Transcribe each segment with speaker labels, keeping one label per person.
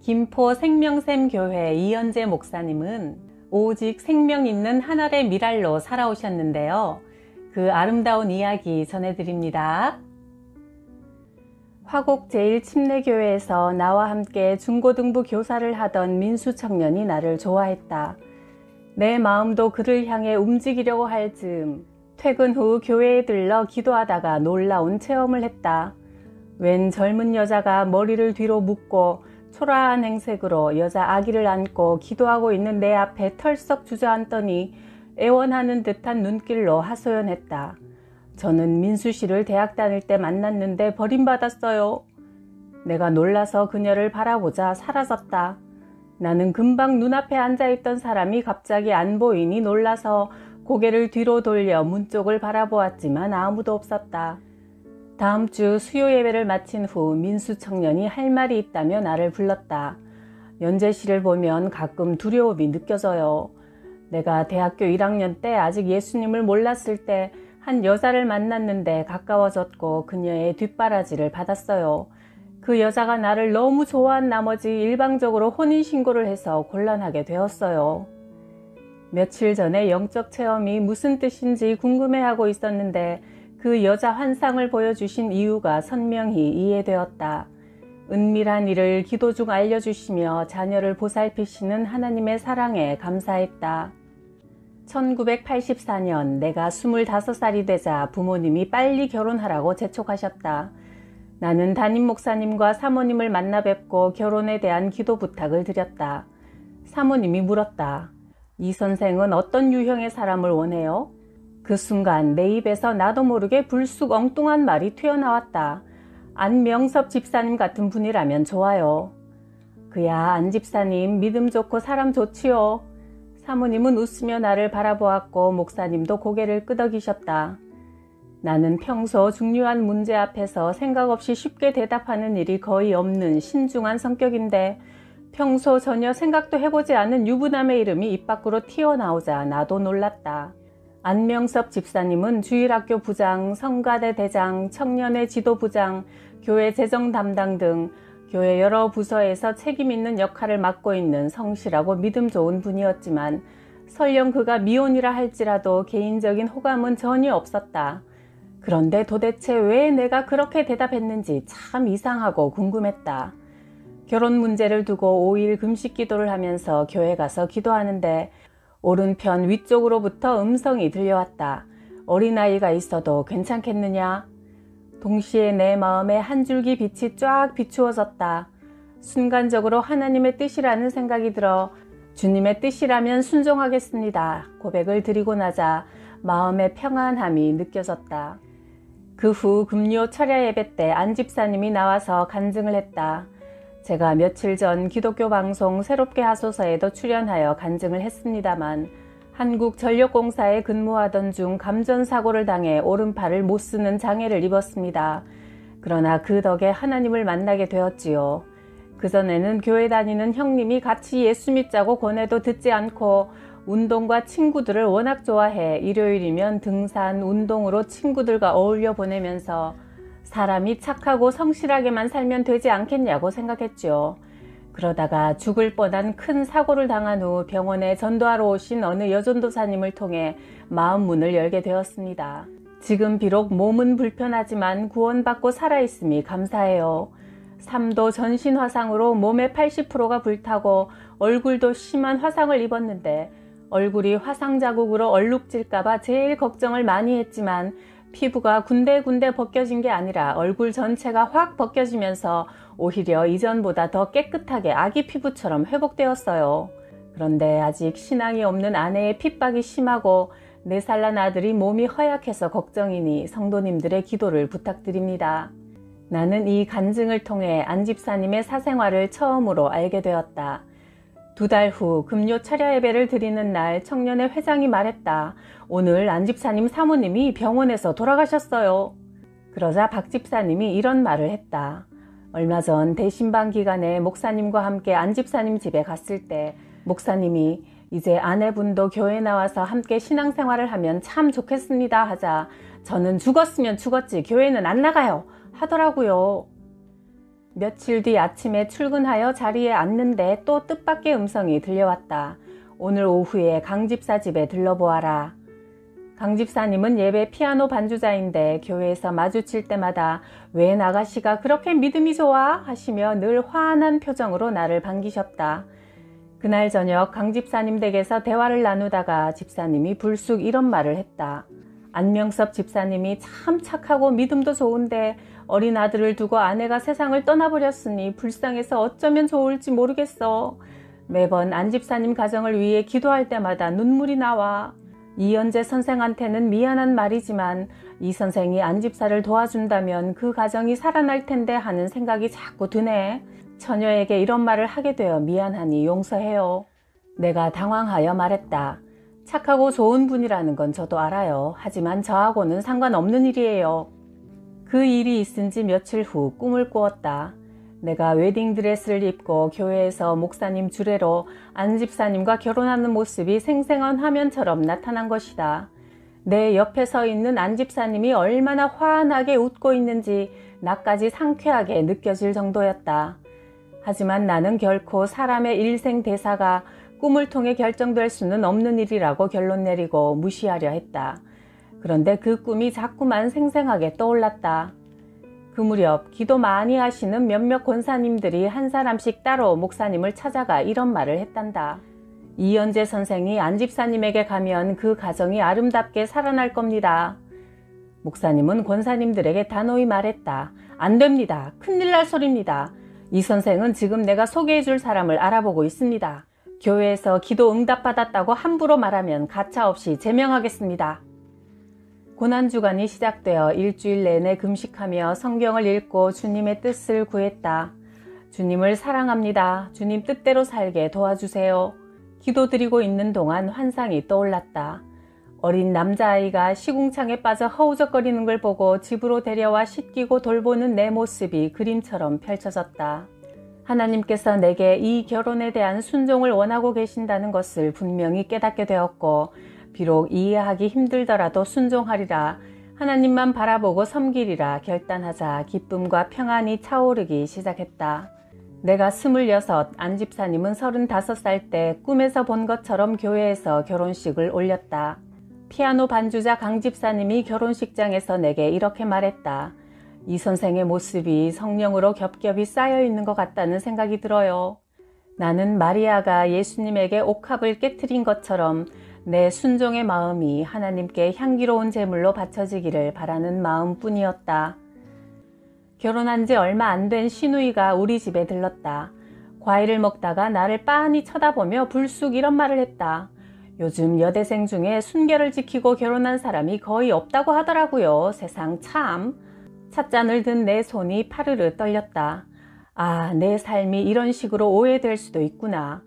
Speaker 1: 김포 생명샘 교회 이현재 목사님은 오직 생명 있는 하늘의 미랄로 살아오셨는데요. 그 아름다운 이야기 전해드립니다. 화곡 제1침례교회에서 나와 함께 중고등부 교사를 하던 민수 청년이 나를 좋아했다. 내 마음도 그를 향해 움직이려고 할 즈음 퇴근 후 교회에 들러 기도하다가 놀라운 체험을 했다. 웬 젊은 여자가 머리를 뒤로 묶고 초라한 행색으로 여자 아기를 안고 기도하고 있는 내 앞에 털썩 주저앉더니 애원하는 듯한 눈길로 하소연했다. 저는 민수 씨를 대학 다닐 때 만났는데 버림받았어요. 내가 놀라서 그녀를 바라보자 사라졌다. 나는 금방 눈앞에 앉아있던 사람이 갑자기 안 보이니 놀라서 고개를 뒤로 돌려 문 쪽을 바라보았지만 아무도 없었다. 다음 주 수요 예배를 마친 후 민수 청년이 할 말이 있다며 나를 불렀다. 연재 씨를 보면 가끔 두려움이 느껴져요. 내가 대학교 1학년 때 아직 예수님을 몰랐을 때 한 여자를 만났는데 가까워졌고 그녀의 뒷바라지를 받았어요. 그 여자가 나를 너무 좋아한 나머지 일방적으로 혼인신고를 해서 곤란하게 되었어요. 며칠 전에 영적 체험이 무슨 뜻인지 궁금해하고 있었는데 그 여자 환상을 보여주신 이유가 선명히 이해되었다. 은밀한 일을 기도 중 알려주시며 자녀를 보살피시는 하나님의 사랑에 감사했다. 1984년 내가 25살이 되자 부모님이 빨리 결혼하라고 재촉하셨다. 나는 담임 목사님과 사모님을 만나 뵙고 결혼에 대한 기도 부탁을 드렸다. 사모님이 물었다. 이 선생은 어떤 유형의 사람을 원해요? 그 순간 내 입에서 나도 모르게 불쑥 엉뚱한 말이 튀어나왔다. 안명섭 집사님 같은 분이라면 좋아요. 그야 안 집사님 믿음 좋고 사람 좋지요. 사모님은 웃으며 나를 바라보았고 목사님도 고개를 끄덕이셨다. 나는 평소 중요한 문제 앞에서 생각 없이 쉽게 대답하는 일이 거의 없는 신중한 성격인데 평소 전혀 생각도 해보지 않은 유부남의 이름이 입 밖으로 튀어나오자 나도 놀랐다. 안명섭 집사님은 주일학교 부장, 성가대 대장, 청년의 지도부장, 교회 재정 담당 등 교회 여러 부서에서 책임 있는 역할을 맡고 있는 성실하고 믿음 좋은 분이었지만 설령 그가 미혼이라 할지라도 개인적인 호감은 전혀 없었다. 그런데 도대체 왜 내가 그렇게 대답했는지 참 이상하고 궁금했다. 결혼 문제를 두고 5일 금식 기도를 하면서 교회 가서 기도하는데 오른편 위쪽으로부터 음성이 들려왔다. 어린아이가 있어도 괜찮겠느냐? 동시에 내 마음에 한 줄기 빛이 쫙 비추어졌다. 순간적으로 하나님의 뜻이라는 생각이 들어 주님의 뜻이라면 순종하겠습니다. 고백을 드리고 나자 마음의 평안함이 느껴졌다. 그 후 금요 철야 예배 때 안 집사님이 나와서 간증을 했다. 제가 며칠 전 기독교 방송 새롭게 하소서에도 출연하여 간증을 했습니다만 한국전력공사에 근무하던 중 감전사고를 당해 오른팔을 못 쓰는 장애를 입었습니다. 그러나 그 덕에 하나님을 만나게 되었지요. 그전에는 교회 다니는 형님이 같이 예수 믿자고 권해도 듣지 않고 운동과 친구들을 워낙 좋아해 일요일이면 등산, 운동으로 친구들과 어울려 보내면서 사람이 착하고 성실하게만 살면 되지 않겠냐고 생각했죠. 그러다가 죽을 뻔한 큰 사고를 당한 후 병원에 전도하러 오신 어느 여전도사님을 통해 마음 문을 열게 되었습니다. 지금 비록 몸은 불편하지만 구원받고 살아있음이 감사해요. 3도 전신 화상으로 몸의 80%가 불타고 얼굴도 심한 화상을 입었는데 얼굴이 화상 자국으로 얼룩질까봐 제일 걱정을 많이 했지만 피부가 군데군데 벗겨진 게 아니라 얼굴 전체가 확 벗겨지면서 오히려 이전보다 더 깨끗하게 아기 피부처럼 회복되었어요. 그런데 아직 신앙이 없는 아내의 핍박이 심하고 4살 난 아들이 몸이 허약해서 걱정이니 성도님들의 기도를 부탁드립니다. 나는 이 간증을 통해 안 집사님의 사생활을 처음으로 알게 되었다. 2달 후 금요 철야 예배를 드리는 날 청년회 회장이 말했다. 오늘 안 집사님 사모님이 병원에서 돌아가셨어요. 그러자 박 집사님이 이런 말을 했다. 얼마 전 대신방 기간에 목사님과 함께 안 집사님 집에 갔을 때 목사님이 이제 아내분도 교회 나와서 함께 신앙생활을 하면 참 좋겠습니다 하자 저는 죽었으면 죽었지 교회는 안 나가요 하더라고요. 며칠 뒤 아침에 출근하여 자리에 앉는데 또 뜻밖의 음성이 들려왔다. 오늘 오후에 강 집사 집에 들러보아라. 강 집사님은 예배 피아노 반주자인데 교회에서 마주칠 때마다 왜 아가씨가 그렇게 믿음이 좋아? 하시며 늘 환한 표정으로 나를 반기셨다. 그날 저녁 강 집사님 댁에서 대화를 나누다가 집사님이 불쑥 이런 말을 했다. 안명섭 집사님이 참 착하고 믿음도 좋은데 어린 아들을 두고 아내가 세상을 떠나버렸으니 불쌍해서 어쩌면 좋을지 모르겠어. 매번 안 집사님 가정을 위해 기도할 때마다 눈물이 나와. 이연재 선생한테는 미안한 말이지만 이 선생이 안 집사를 도와준다면 그 가정이 살아날 텐데 하는 생각이 자꾸 드네. 처녀에게 이런 말을 하게 되어 미안하니 용서해요. 내가 당황하여 말했다. 착하고 좋은 분이라는 건 저도 알아요. 하지만 저하고는 상관없는 일이에요. 그 일이 있은 지 며칠 후 꿈을 꾸었다. 내가 웨딩드레스를 입고 교회에서 목사님 주례로 안 집사님과 결혼하는 모습이 생생한 화면처럼 나타난 것이다. 내 옆에 서 있는 안 집사님이 얼마나 환하게 웃고 있는지 나까지 상쾌하게 느껴질 정도였다. 하지만 나는 결코 사람의 일생 대사가 꿈을 통해 결정될 수는 없는 일이라고 결론 내리고 무시하려 했다. 그런데 그 꿈이 자꾸만 생생하게 떠올랐다. 그 무렵 기도 많이 하시는 몇몇 권사님들이 한 사람씩 따로 목사님을 찾아가 이런 말을 했단다. 이연재 선생이 안 집사님에게 가면 그 가정이 아름답게 살아날 겁니다. 목사님은 권사님들에게 단호히 말했다. 안 됩니다. 큰일 날 소리입니다. 이 선생은 지금 내가 소개해 줄 사람을 알아보고 있습니다. 교회에서 기도 응답받았다고 함부로 말하면 가차없이 제명하겠습니다. 고난주간이 시작되어 일주일 내내 금식하며 성경을 읽고 주님의 뜻을 구했다. 주님을 사랑합니다. 주님 뜻대로 살게 도와주세요. 기도드리고 있는 동안 환상이 떠올랐다. 어린 남자아이가 시궁창에 빠져 허우적거리는 걸 보고 집으로 데려와 씻기고 돌보는 내 모습이 그림처럼 펼쳐졌다. 하나님께서 내게 이 결혼에 대한 순종을 원하고 계신다는 것을 분명히 깨닫게 되었고 비록 이해하기 힘들더라도 순종하리라 하나님만 바라보고 섬기리라 결단하자 기쁨과 평안이 차오르기 시작했다. 내가 26, 안 집사님은 35살 때 꿈에서 본 것처럼 교회에서 결혼식을 올렸다. 피아노 반주자 강 집사님이 결혼식장에서 내게 이렇게 말했다. 이 선생의 모습이 성령으로 겹겹이 쌓여 있는 것 같다는 생각이 들어요. 나는 마리아가 예수님에게 옥합을 깨트린 것처럼 내 순종의 마음이 하나님께 향기로운 제물로 바쳐지기를 바라는 마음뿐이었다. 결혼한 지 얼마 안 된 시누이가 우리 집에 들렀다. 과일을 먹다가 나를 빤히 쳐다보며 불쑥 이런 말을 했다. 요즘 여대생 중에 순결을 지키고 결혼한 사람이 거의 없다고 하더라고요. 세상 참. 찻잔을 든 내 손이 파르르 떨렸다. 아, 내 삶이 이런 식으로 오해될 수도 있구나.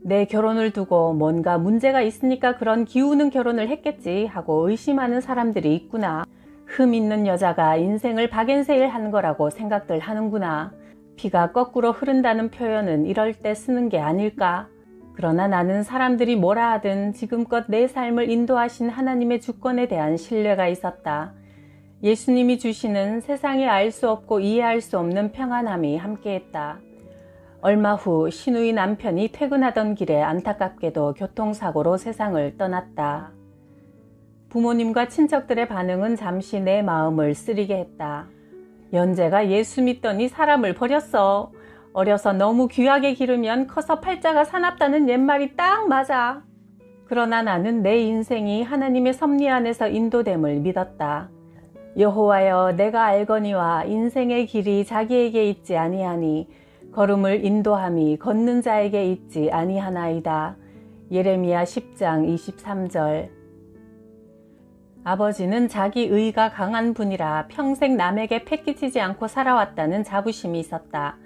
Speaker 1: 내 결혼을 두고 뭔가 문제가 있으니까 그런 기우는 결혼을 했겠지 하고 의심하는 사람들이 있구나. 흠 있는 여자가 인생을 박앤세일 한 거라고 생각들 하는구나. 피가 거꾸로 흐른다는 표현은 이럴 때 쓰는 게 아닐까? 그러나 나는 사람들이 뭐라 하든 지금껏 내 삶을 인도하신 하나님의 주권에 대한 신뢰가 있었다. 예수님이 주시는 세상에 알 수 없고 이해할 수 없는 평안함이 함께했다. 얼마 후 시누이 남편이 퇴근하던 길에 안타깝게도 교통사고로 세상을 떠났다. 부모님과 친척들의 반응은 잠시 내 마음을 쓰리게 했다. 연재가 예수 믿더니 사람을 버렸어. 어려서 너무 귀하게 기르면 커서 팔자가 사납다는 옛말이 딱 맞아. 그러나 나는 내 인생이 하나님의 섭리 안에서 인도됨을 믿었다. 여호와여 내가 알거니와 인생의 길이 자기에게 있지 아니하니 걸음을 인도함이 걷는 자에게 있지 아니하나이다. 예레미야 10장 23절. 아버지는 자기 의가 강한 분이라 평생 남에게 패기치지 않고 살아왔다는 자부심이 있었다.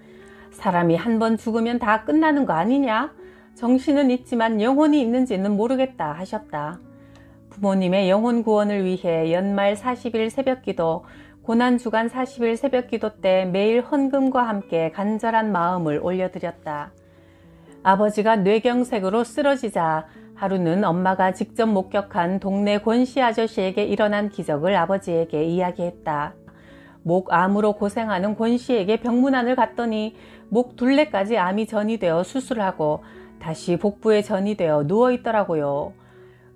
Speaker 1: 사람이 한 번 죽으면 다 끝나는 거 아니냐? 정신은 있지만 영혼이 있는지는 모르겠다 하셨다. 부모님의 영혼 구원을 위해 연말 40일 새벽기도, 고난주간 40일 새벽기도 때 매일 헌금과 함께 간절한 마음을 올려드렸다. 아버지가 뇌경색으로 쓰러지자 하루는 엄마가 직접 목격한 동네 권씨 아저씨에게 일어난 기적을 아버지에게 이야기했다. 목암으로 고생하는 권 씨에게 병문안을 갔더니 목 둘레까지 암이 전이되어 수술하고 다시 복부에 전이되어 누워있더라고요.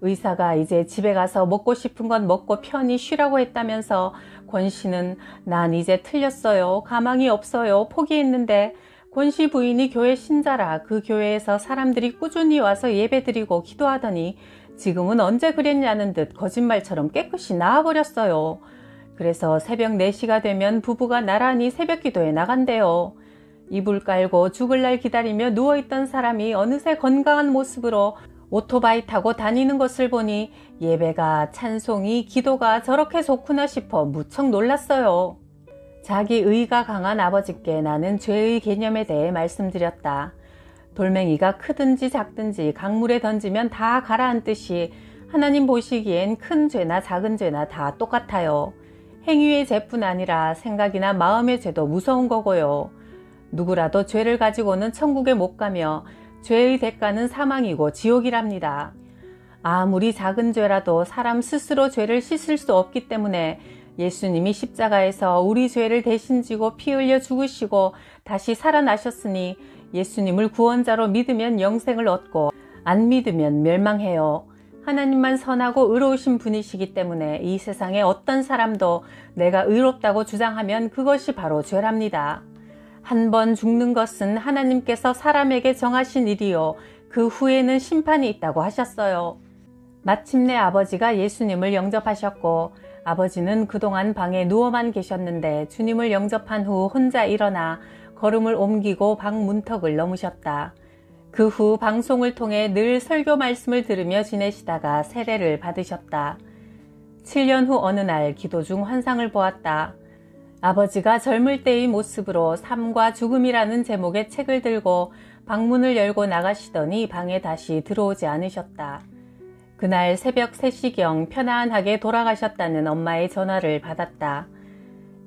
Speaker 1: 의사가 이제 집에 가서 먹고 싶은 건 먹고 편히 쉬라고 했다면서 권 씨는 난 이제 틀렸어요. 가망이 없어요. 포기했는데 권 씨 부인이 교회 신자라 그 교회에서 사람들이 꾸준히 와서 예배드리고 기도하더니 지금은 언제 그랬냐는 듯 거짓말처럼 깨끗이 나아버렸어요. 그래서 새벽 4시가 되면 부부가 나란히 새벽기도에 나간대요. 이불 깔고 죽을 날 기다리며 누워있던 사람이 어느새 건강한 모습으로 오토바이 타고 다니는 것을 보니 예배가, 찬송이, 기도가 저렇게 좋구나 싶어 무척 놀랐어요. 자기 의가 강한 아버지께 나는 죄의 개념에 대해 말씀드렸다. 돌멩이가 크든지 작든지 강물에 던지면 다 가라앉듯이 하나님 보시기엔 큰 죄나 작은 죄나 다 똑같아요. 행위의 죄뿐 아니라 생각이나 마음의 죄도 무서운 거고요. 누구라도 죄를 가지고는 천국에 못 가며 죄의 대가는 사망이고 지옥이랍니다. 아무리 작은 죄라도 사람 스스로 죄를 씻을 수 없기 때문에 예수님이 십자가에서 우리 죄를 대신 지고 피 흘려 죽으시고 다시 살아나셨으니 예수님을 구원자로 믿으면 영생을 얻고 안 믿으면 멸망해요. 하나님만 선하고 의로우신 분이시기 때문에 이 세상에 어떤 사람도 내가 의롭다고 주장하면 그것이 바로 죄랍니다. 한 번 죽는 것은 하나님께서 사람에게 정하신 일이요. 그 후에는 심판이 있다고 하셨어요. 마침내 아버지가 예수님을 영접하셨고 아버지는 그동안 방에 누워만 계셨는데 주님을 영접한 후 혼자 일어나 걸음을 옮기고 방 문턱을 넘으셨다. 그 후 방송을 통해 늘 설교 말씀을 들으며 지내시다가 세례를 받으셨다. 7년 후 어느 날 기도 중 환상을 보았다. 아버지가 젊을 때의 모습으로 삶과 죽음이라는 제목의 책을 들고 방문을 열고 나가시더니 방에 다시 들어오지 않으셨다. 그날 새벽 3시경 편안하게 돌아가셨다는 엄마의 전화를 받았다.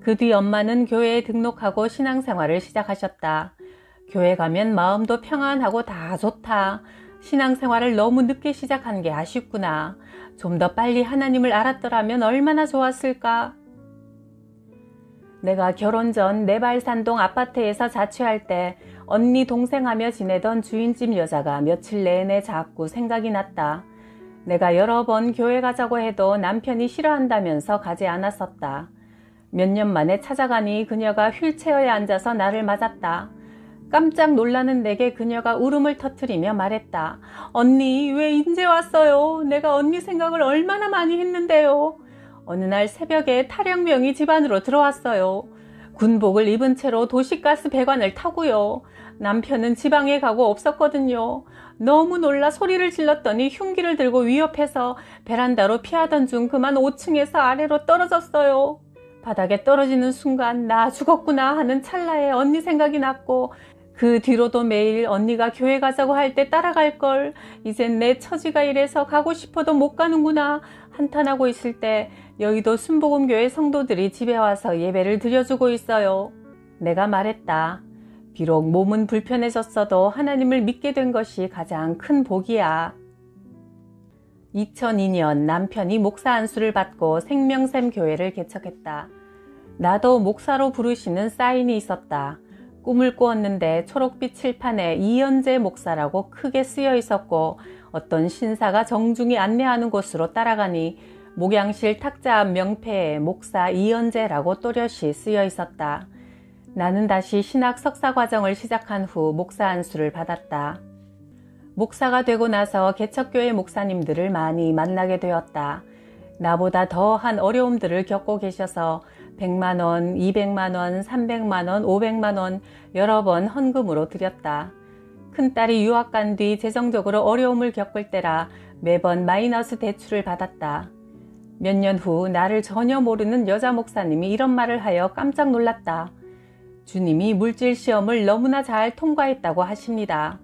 Speaker 1: 그 뒤 엄마는 교회에 등록하고 신앙생활을 시작하셨다. 교회 가면 마음도 평안하고 다 좋다. 신앙생활을 너무 늦게 시작한 게 아쉽구나. 좀 더 빨리 하나님을 알았더라면 얼마나 좋았을까. 내가 결혼 전 내발산동 아파트에서 자취할 때 언니 동생하며 지내던 주인집 여자가 며칠 내내 자꾸 생각이 났다. 내가 여러 번 교회 가자고 해도 남편이 싫어한다면서 가지 않았었다. 몇 년 만에 찾아가니 그녀가 휠체어에 앉아서 나를 맞았다. 깜짝 놀라는 내게 그녀가 울음을 터뜨리며 말했다. 언니, 왜 인제 왔어요? 내가 언니 생각을 얼마나 많이 했는데요. 어느 날 새벽에 탈영병이 집안으로 들어왔어요. 군복을 입은 채로 도시가스 배관을 타고요. 남편은 지방에 가고 없었거든요. 너무 놀라 소리를 질렀더니 흉기를 들고 위협해서 베란다로 피하던 중 그만 5층에서 아래로 떨어졌어요. 바닥에 떨어지는 순간 나 죽었구나 하는 찰나에 언니 생각이 났고 그 뒤로도 매일 언니가 교회 가자고 할 때 따라갈 걸. 이젠 내 처지가 이래서 가고 싶어도 못 가는구나 한탄하고 있을 때 여의도 순복음교회 성도들이 집에 와서 예배를 드려주고 있어요. 내가 말했다. 비록 몸은 불편해졌어도 하나님을 믿게 된 것이 가장 큰 복이야. 2002년 남편이 목사 안수를 받고 생명샘 교회를 개척했다. 나도 목사로 부르시는 사인이 있었다. 꿈을 꾸었는데 초록빛 칠판에 이연재 목사라고 크게 쓰여 있었고 어떤 신사가 정중히 안내하는 곳으로 따라가니 목양실 탁자 앞 명패에 목사 이연재라고 또렷이 쓰여 있었다. 나는 다시 신학 석사 과정을 시작한 후 목사 안수를 받았다. 목사가 되고 나서 개척교회 목사님들을 많이 만나게 되었다. 나보다 더한 어려움들을 겪고 계셔서 100만원, 200만원, 300만원, 500만원 여러 번 헌금으로 드렸다. 큰딸이 유학 간 뒤 재정적으로 어려움을 겪을 때라 매번 마이너스 대출을 받았다. 몇 년 후 나를 전혀 모르는 여자 목사님이 이런 말을 하여 깜짝 놀랐다. 주님이 물질 시험을 너무나 잘 통과했다고 하십니다.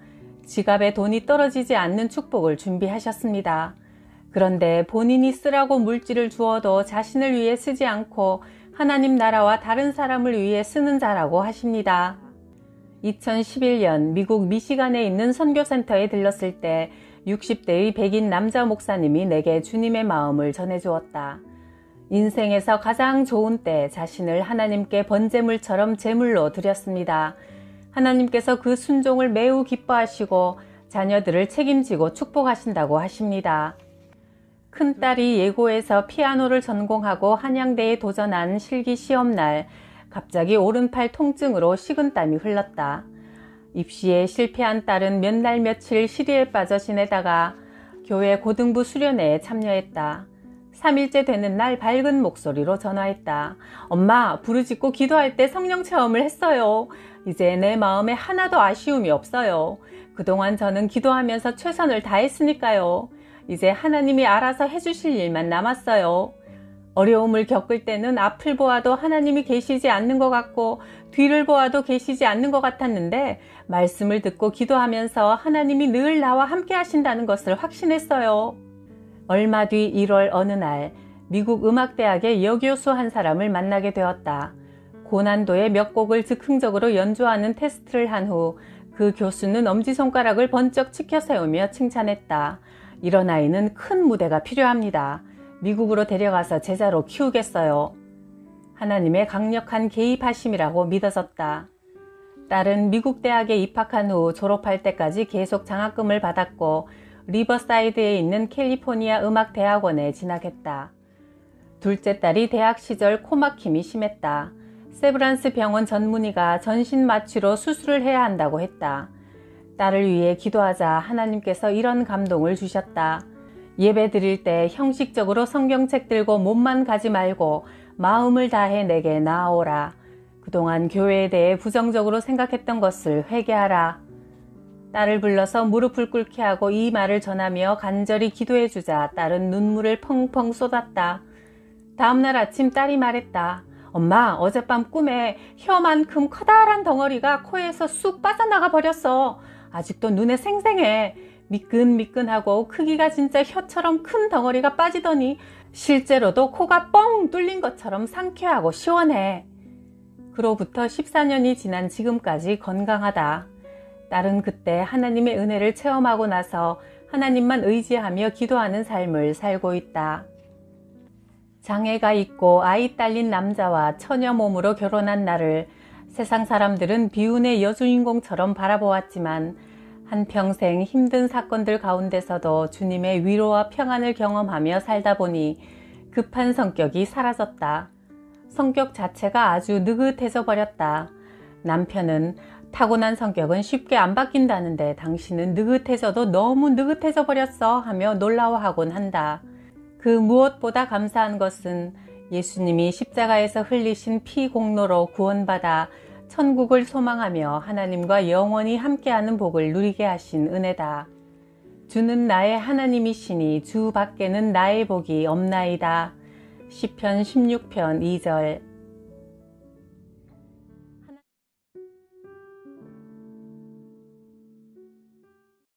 Speaker 1: 지갑에 돈이 떨어지지 않는 축복을 준비하셨습니다. 그런데 본인이 쓰라고 물질을 주어도 자신을 위해 쓰지 않고 하나님 나라와 다른 사람을 위해 쓰는 자라고 하십니다. 2011년 미국 미시간에 있는 선교센터에 들렀을 때 60대의 백인 남자 목사님이 내게 주님의 마음을 전해주었다. 인생에서 가장 좋은 때 자신을 하나님께 번제물처럼 제물로 드렸습니다. 하나님께서 그 순종을 매우 기뻐하시고 자녀들을 책임지고 축복하신다고 하십니다. 큰딸이 예고에서 피아노를 전공하고 한양대에 도전한 실기 시험날 갑자기 오른팔 통증으로 식은땀이 흘렀다. 입시에 실패한 딸은 몇 날 며칠 시리에 빠져 지내다가 교회 고등부 수련회에 참여했다. 3일째 되는 날 밝은 목소리로 전화했다. 엄마, 부르짖고 기도할 때 성령 체험을 했어요. 이제 내 마음에 하나도 아쉬움이 없어요. 그동안 저는 기도하면서 최선을 다했으니까요. 이제 하나님이 알아서 해주실 일만 남았어요. 어려움을 겪을 때는 앞을 보아도 하나님이 계시지 않는 것 같고 뒤를 보아도 계시지 않는 것 같았는데 말씀을 듣고 기도하면서 하나님이 늘 나와 함께 하신다는 것을 확신했어요. 얼마 뒤 1월 어느 날 미국 음악대학의 여교수 한 사람을 만나게 되었다. 고난도의 몇 곡을 즉흥적으로 연주하는 테스트를 한 후 그 교수는 엄지손가락을 번쩍 치켜 세우며 칭찬했다. 이런 아이는 큰 무대가 필요합니다. 미국으로 데려가서 제자로 키우겠어요. 하나님의 강력한 개입하심이라고 믿어졌다. 딸은 미국 대학에 입학한 후 졸업할 때까지 계속 장학금을 받았고 리버사이드에 있는 캘리포니아 음악대학원에 진학했다. 둘째 딸이 대학 시절 코막힘이 심했다. 세브란스 병원 전문의가 전신 마취로 수술을 해야 한다고 했다. 딸을 위해 기도하자 하나님께서 이런 감동을 주셨다. 예배 드릴 때 형식적으로 성경책 들고 몸만 가지 말고 마음을 다해 내게 나아오라. 그동안 교회에 대해 부정적으로 생각했던 것을 회개하라. 딸을 불러서 무릎을 꿇게 하고 이 말을 전하며 간절히 기도해 주자 딸은 눈물을 펑펑 쏟았다. 다음날 아침 딸이 말했다. 엄마, 어젯밤 꿈에 혀만큼 커다란 덩어리가 코에서 쑥 빠져나가 버렸어. 아직도 눈에 생생해. 미끈미끈하고 크기가 진짜 혀처럼 큰 덩어리가 빠지더니 실제로도 코가 뻥 뚫린 것처럼 상쾌하고 시원해. 그로부터 14년이 지난 지금까지 건강하다. 딸은 그때 하나님의 은혜를 체험하고 나서 하나님만 의지하며 기도하는 삶을 살고 있다. 장애가 있고 아이 딸린 남자와 처녀 몸으로 결혼한 나를 세상 사람들은 비운의 여주인공처럼 바라보았지만 한평생 힘든 사건들 가운데서도 주님의 위로와 평안을 경험하며 살다 보니 급한 성격이 사라졌다. 성격 자체가 아주 느긋해져 버렸다. 남편은 타고난 성격은 쉽게 안 바뀐다는데 당신은 느긋해져도 너무 느긋해져 버렸어 하며 놀라워하곤 한다. 그 무엇보다 감사한 것은 예수님이 십자가에서 흘리신 피 공로로 구원받아 천국을 소망하며 하나님과 영원히 함께하는 복을 누리게 하신 은혜다. 주는 나의 하나님이시니 주 밖에는 나의 복이 없나이다. 시편 16편 2절.